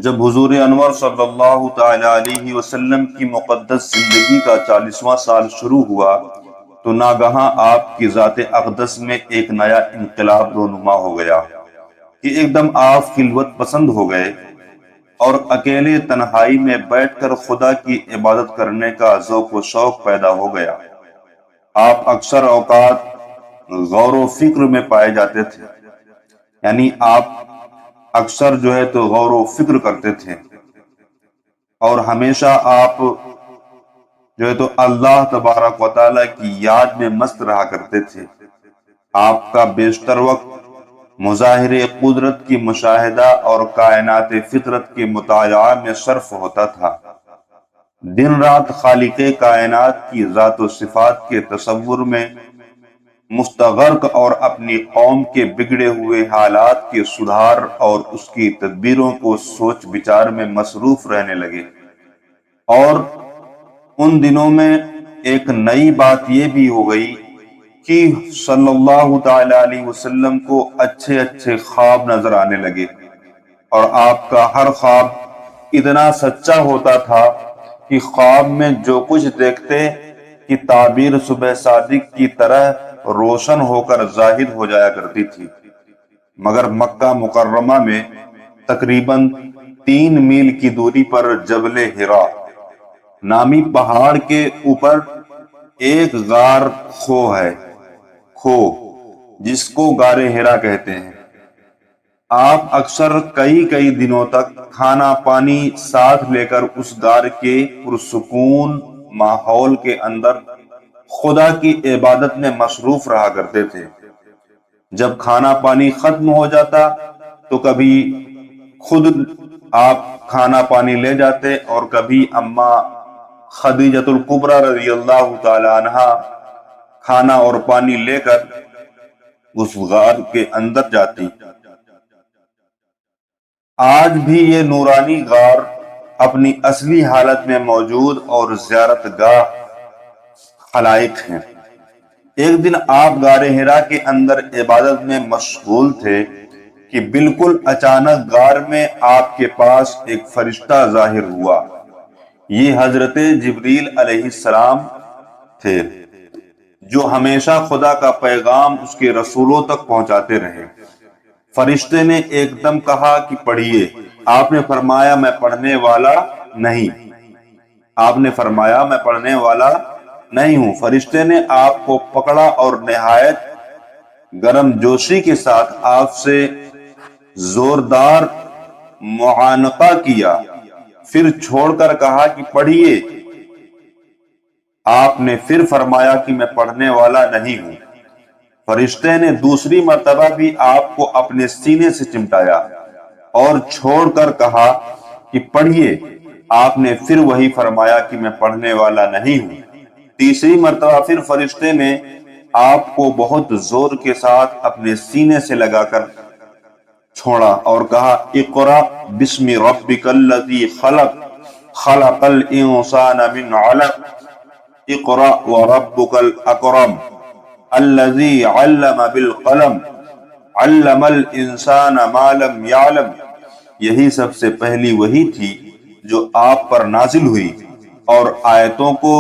جب حضور انور صلی اللہ تعالی علیہ وسلم کی مقدس زندگی کا 40واں سال شروع ہوا تو ناگہاں آپ کی ذات اقدس میں ایک نیا انقلاب رونما ہو گیا کہ ایک دم آپ خلوت پسند ہو گئے اور اکیلے تنہائی میں بیٹھ کر خدا کی عبادت کرنے کا ذوق و شوق پیدا ہو گیا۔ آپ اکثر اوقات غور و فکر میں پائے جاتے تھے، یعنی آپ اکثر تو غور و فکر کرتے تھے اور ہمیشہ آپ اللہ تبارک و تعالیٰ کی یاد میں مست رہا کرتے تھے۔ آپ کا بیشتر وقت مظاہر قدرت کی مشاہدہ اور کائنات فطرت کے مطالعہ میں صرف ہوتا تھا۔ دن رات خالق کائنات کی ذات و صفات کے تصور میں مستغرق اور اپنی قوم کے بگڑے ہوئے حالات کے سدھار اور اس کی تدبیروں کو سوچ بچار میں مصروف رہنے لگے۔ اور ان دنوں میں ایک نئی بات یہ بھی ہو گئی کہ صلی اللہ تعالی علیہ وسلم کو اچھے اچھے خواب نظر آنے لگے، اور آپ کا ہر خواب اتنا سچا ہوتا تھا کہ خواب میں جو کچھ دیکھتے کہ تعبیر صبح صادق کی طرح روشن ہو کر ظاہر ہو جایا کرتی تھی۔ مگر مکہ مکرمہ میں تقریباً 3 میل کی دوری پر جبل حرا نامی پہاڑ کے اوپر ایک غار کھو جس کو غار حرا کہتے ہیں۔ آپ اکثر کئی دنوں تک کھانا پانی ساتھ لے کر اس غار کے پرسکون ماحول کے اندر خدا کی عبادت میں مصروف رہا کرتے تھے۔ جب کھانا پانی ختم ہو جاتا تو کبھی خود آپ کھانا پانی لے جاتے اور کبھی اماں خدیجۃ الکبریٰ رضی اللہ تعالی عنہا کھانا اور پانی لے کر اس غار کے اندر جاتی۔ آج بھی یہ نورانی غار اپنی اصلی حالت میں موجود اور زیارت گاہ خلائق ہیں۔ ایک دن آپ غار حرا کے اندر عبادت میں مشغول تھے کہ بالکل اچانک غار میں آپ کے پاس ایک فرشتہ ظاہر ہوا۔ یہ حضرت جبریل علیہ السلام تھے، جو ہمیشہ خدا کا پیغام اس کے رسولوں تک پہنچاتے رہے۔ فرشتے نے ایک دم کہا کہ پڑھیے۔ آپ نے فرمایا میں پڑھنے والا نہیں ہوں۔ فرشتے نے آپ کو پکڑا اور نہایت گرم جوشی کے ساتھ آپ سے زوردار معانقہ کیا، پھر چھوڑ کر کہا کہ پڑھیے۔ آپ نے پھر فرمایا کہ میں پڑھنے والا نہیں ہوں۔ فرشتے نے دوسری مرتبہ بھی آپ کو اپنے سینے سے چمٹایا اور چھوڑ کر کہا کہ پڑھیے۔ آپ نے پھر وہی فرمایا کہ میں پڑھنے والا نہیں ہوں۔ تیسری مرتبہ پھر فرشتے نے آپ کو بہت زور کے ساتھ اپنے سینے سے لگا کر چھوڑا اور کہا اقرأ بسم ربک الذی خلق خلق الانسان من علق اقرأ وربک الاکرم الذی علم بالقلم علم الانسان ما لم یعلم۔ یہی سب سے پہلی وحی تھی جو آپ پر نازل ہوئی، اور آیتوں کو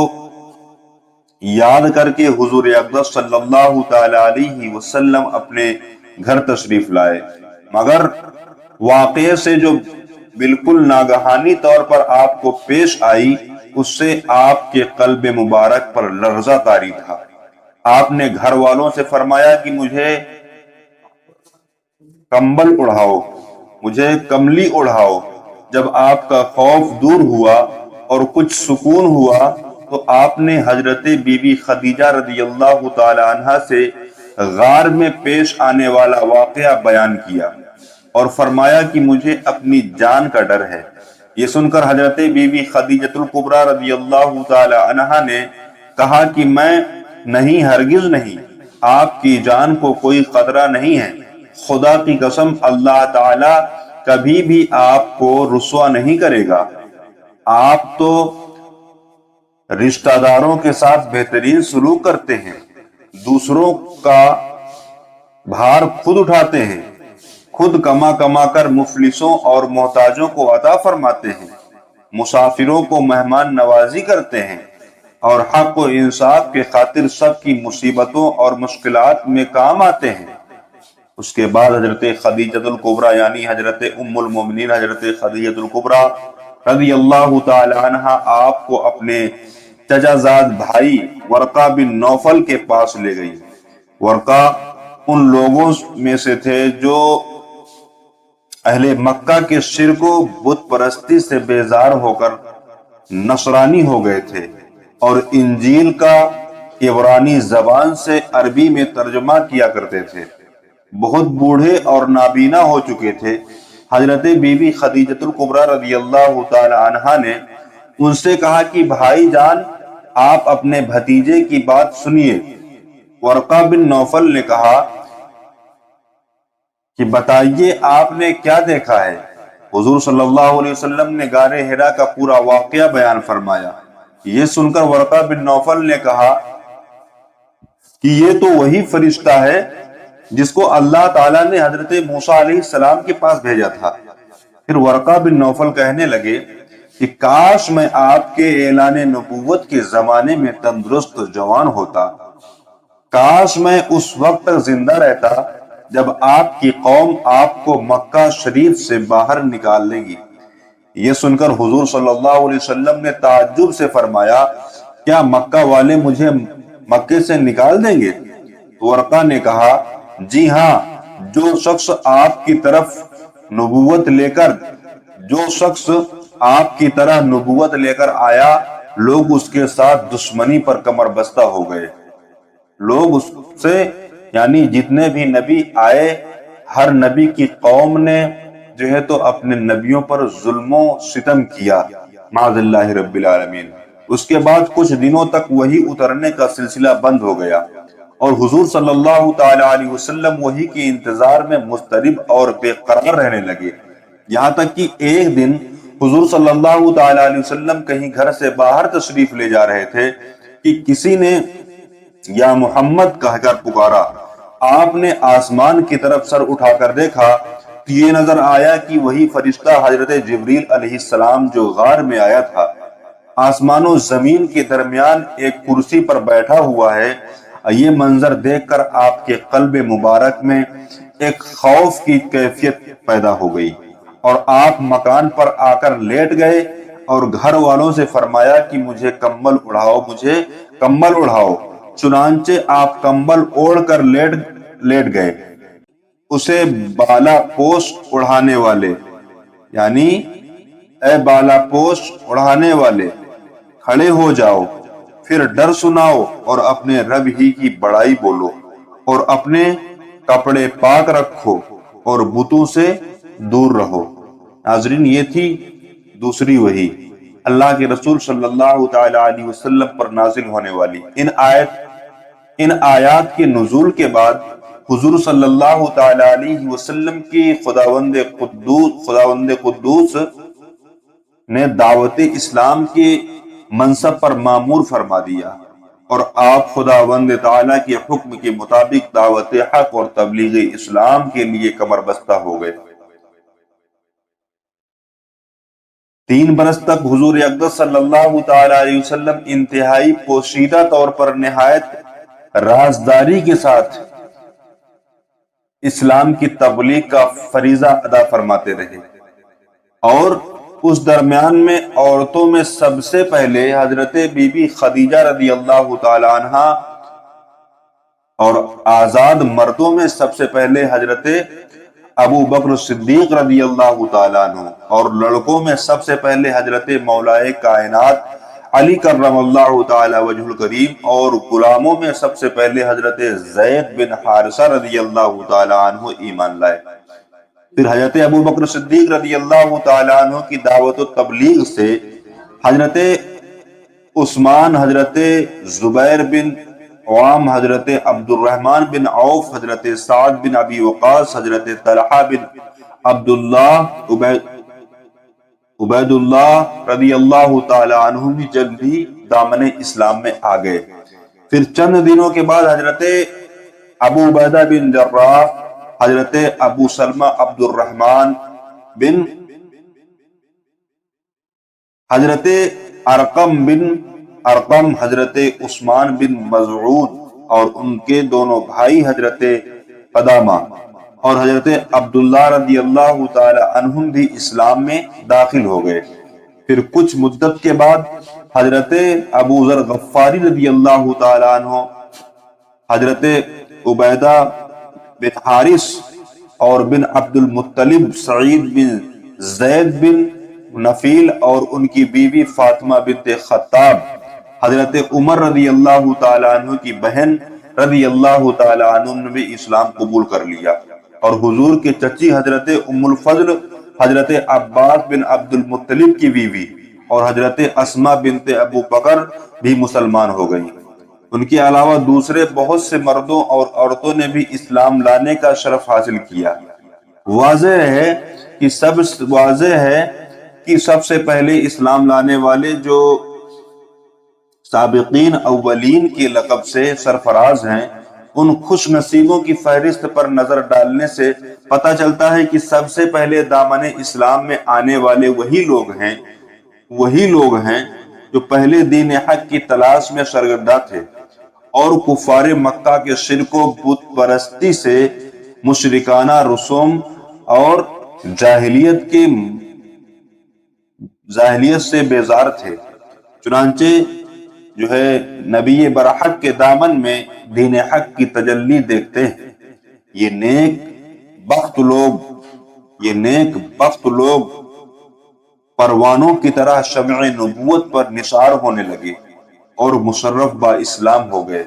یاد کر کے حضور اقدس صلی اللہ تعالی علیہ وسلم اپنے گھر تشریف لائے۔ مگر واقعے سے جو بالکل ناگہانی طور پر آپ کو پیش آئی، اس سے آپ کے قلب مبارک پر لرزہ طاری تھا۔ آپ نے گھر والوں سے فرمایا کہ مجھے کمبل اڑھاؤ، مجھے کملی اڑھاؤ۔ جب آپ کا خوف دور ہوا اور کچھ سکون ہوا تو آپ نے حضرت بی بی خدیجہ رضی اللہ تعالی عنہا سے غار میں پیش آنے والا واقعہ بیان کیا اور فرمایا کہ مجھے اپنی جان کا ڈر ہے۔ یہ سن کر حضرت بی بی خدیجۃ الکبریٰ رضی اللہ تعالی عنہا نے کہا کہ میں نہیں، ہرگز نہیں، آپ کی جان کو کوئی خطرہ نہیں ہے۔ خدا کی قسم اللہ تعالی کبھی بھی آپ کو رسوا نہیں کرے گا۔ آپ تو رشتہ داروں کے ساتھ بہترین سلوک کرتے ہیں، دوسروں کا بھار خود اٹھاتے ہیں، خود کما کما کر مفلسوں اور محتاجوں کو عطا فرماتے ہیں، مسافروں کو مہمان نوازی کرتے ہیں، اور حق و انصاف کے خاطر سب کی مصیبتوں اور مشکلات میں کام آتے ہیں۔ اس کے بعد حضرت خدیجۃ الکبریٰ یعنی حضرت ام المومنین حضرت خدیجۃ الکبریٰ رضی اللہ تعالی عنہ آپ کو اپنے چچا زاد بھائی ورقہ بن نوفل کے پاس لے گئی۔ ورقہ ان لوگوں میں سے تھے جو اہل مکہ کے شرک و بت پرستی سے بیزار ہو کر نصرانی ہو گئے تھے، اور انجیل کا عبرانی زبان سے عربی میں ترجمہ کیا کرتے تھے۔ بہت بوڑھے اور نابینا ہو چکے تھے۔ حضرت بی بی خدیجۃ الکبریٰ رضی اللہ تعالی عنہا نے ان سے کہا کہ بھائی جان، آپ اپنے بھتیجے کی بات سنیے۔ ورقہ بن نوفل نے کہا کہ بتائیے آپ نے کیا دیکھا ہے؟ حضور صلی اللہ علیہ وسلم نے غار حرا کا پورا واقعہ بیان فرمایا۔ یہ سن کر ورقہ بن نوفل نے کہا کہ یہ تو وہی فرشتہ ہے جس کو اللہ تعالیٰ نے حضرت موسیٰ علیہ السلام کے پاس بھیجا تھا۔ پھر ورقہ بن نوفل کہنے لگے کہ کاش میں آپ کے اعلان نبوت کے زمانے میں تندرست جوان ہوتا، کاش میں اس وقت تک زندہ رہتا جب آپ کی قوم آپ کو مکہ شریف سے باہر نکال لے گی۔ یہ سن کر حضور صلی اللہ علیہ وسلم نے تعجب سے فرمایا، کیا مکہ والے مجھے مکے سے نکال دیں گے؟ ورقہ نے کہا، جی ہاں، جو شخص آپ کی طرف نبوت لے کر آیا، لوگ اس کے ساتھ دشمنی پر کمر بستہ ہو گئے۔ لوگ اس سے یعنی جتنے بھی نبی آئے، ہر نبی کی قوم نے جو ہے تو اپنے نبیوں پر ظلم و ستم کیا، معاذ اللہ رب العالمین۔ اس کے بعد کچھ دنوں تک وحی اترنے کا سلسلہ بند ہو گیا، اور حضور صلی اللہ تعالی علیہ وسلم وحی کے انتظار میں مضطرب اور بے قرار رہنے لگے۔ یہاں تک کہ ایک دن حضور صلی اللہ تعالی علیہ وسلم کہیں گھر سے باہر تشریف لے جا رہے تھے کہ کسی نے یا محمد کہہ کر پکارا۔ آپ نے آسمان کی طرف سر اٹھا کر دیکھا تو یہ نظر آیا کہ وہی فرشتہ حضرت جبریل علیہ السلام جو غار میں آیا تھا، آسمان و زمین کے درمیان ایک کرسی پر بیٹھا ہوا ہے۔ یہ منظر دیکھ کر آپ کے قلب مبارک میں ایک خوف کی کیفیت پیدا ہو گئی، اور آپ مکان پر آ کر لیٹ گئے اور گھر والوں سے فرمایا کہ مجھے کمبل اڑھاؤ۔ چنانچہ آپ کمبل اوڑھ کر لیٹ گئے۔ اسے بالا پوش اڑھانے والے یعنی اے بالا پوش اڑھانے والے، کھڑے ہو جاؤ، پھر ڈر سناؤ اور اپنے رب ہی کی بڑائی بولو، اور اپنے کپڑے پاک رکھو اور بتوں سے دور رہو۔ ناظرین، یہ تھی دوسری وحی، اللہ کے رسول صلی اللہ تعالی علیہ وسلم پر نازل ہونے والی۔ ان آیات کے نزول کے بعد حضور صلی اللہ تعالی علیہ وسلم کی خداوند قدوس نے دعوت اسلام کے منصب پر مامور فرما دیا، اور آپ خداوند تعالیٰ کے حکم کے مطابق دعوت حق اور تبلیغ اسلام کے لیے کمر بستہ ہو گئے۔ 3 برس تک حضور اقدس صلی اللہ تعالی علیہ وسلم انتہائی پوشیدہ طور پر نہایت رازداری کے ساتھ اسلام کی تبلیغ کا فریضہ ادا فرماتے رہے، اور اس درمیان میں عورتوں میں سب سے پہلے حضرت بی بی خدیجہ رضی اللہ تعالی عنہا، اور آزاد مردوں میں سب سے پہلے حضرت ابو بکر صدیق رضی اللہ تعالی عنہ، اور لڑکوں میں سب سے پہلے حضرت مولائے کائنات علی کرم اللہ تعالی وجہ الکریم، اور غلاموں میں سب سے پہلے حضرت زید بن حارثہ رضی اللہ تعالی عنہ ایمان لائے۔ پھر حضرت ابو بکر صدیق رضی اللہ تعالی عنہ کی دعوت و تبلیغ سے حضرت عثمان، حضرت زبیر بن عوام، حضرت عبد الرحمن بن عوف، حضرت سعد بن ابی وقاص، حضرت طلحہ بن عبداللہ، عبید اللہ رضی اللہ تعالی عنہ بھی جلدی دامن اسلام میں آ گئے۔ پھر چند دنوں کے بعد حضرت ابو عبیدہ بن جراح، حضرت ابو سلمہ عبد الرحمن بن حضرت ارقم بن ارقم، حضرت عثمان بن مزعون اور ان کے دونوں بھائی حضرت قدامہ اور حضرت عبداللہ رضی اللہ تعالی عنہم بھی اسلام میں داخل ہو گئے۔ پھر کچھ مدت کے بعد حضرت ابو ذر غفاری رضی اللہ تعالی عنہ، حضرت عبیدہ بن حارث اور بن عبد المطلب، سعید بن زید بن نفیل اور ان کی بیوی فاطمہ بنت خطاب، حضرت عمر رضی اللہ تعالی عنہ کی بہن رضی اللہ تعالی عنہ نے بھی اسلام قبول کر لیا، اور حضور کے چچی حضرت ام الفضل، حضرت عباس بن عبد المطلب کی بیوی اور حضرت اسماء بنت ابو بکر بھی مسلمان ہو گئی۔ ان کے علاوہ دوسرے بہت سے مردوں اور عورتوں نے بھی اسلام لانے کا شرف حاصل کیا۔ واضح ہے کہ سب سے پہلے اسلام لانے والے جو سابقین اولین کے لقب سے سرفراز ہیں، ان خوش نصیبوں کی فہرست پر نظر ڈالنے سے پتہ چلتا ہے کہ سب سے پہلے دامن اسلام میں آنے والے وہی لوگ ہیں جو پہلے دین حق کی تلاش میں سرگرداں تھے اور کفار مکہ کے شرک و بت پرستی سے، مشرکانہ رسوم اور جاہلیت سے بیزار تھے۔ چنانچہ نبی برحق کے دامن میں دین حق کی تجلی دیکھتے ہیں۔ یہ نیک بخت لوگ پروانوں کی طرح شمع نبوت پر نثار ہونے لگے اور مشرف با اسلام ہو گئے۔